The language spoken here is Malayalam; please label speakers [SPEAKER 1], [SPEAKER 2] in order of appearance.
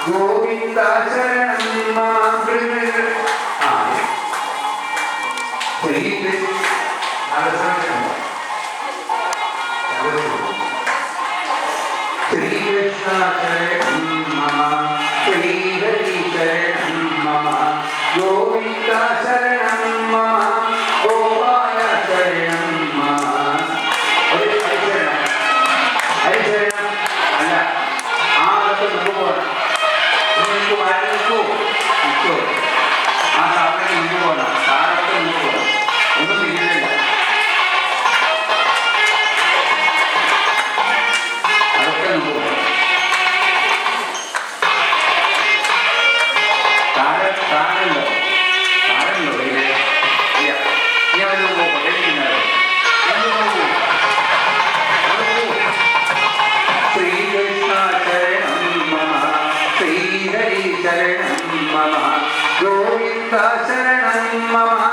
[SPEAKER 1] ഗോവിന്ദ ശരണം ശ്രീകൃഷ്ണ ശരണം മമ ശ്രീഹരി ശരണം മമ ഗോവിന്ദ ശരണം മമ ഗോപാല ശരണം മമ ഹരിശരണം അല്ല ആളൊക്കെ നമുക്ക് പോകണം നിങ്ങൾക്ക് വായിക്കോ നിൽക്കോ ആ സാറിന് മുമ്പ് പോകണം സാറൊക്കെ മുമ്പ് പോകണം ഒന്നും പിന്നിലില്ല അതൊക്കെ മുമ്പ് പോകണം താരല്ലോ ഇല്ല ഇനി അവര് പോകട്ടെ ശ്രീകൃഷ്ണ ശരണം മമ ശ്രീഹരി ശരണം മമ ഗോവിന്ദ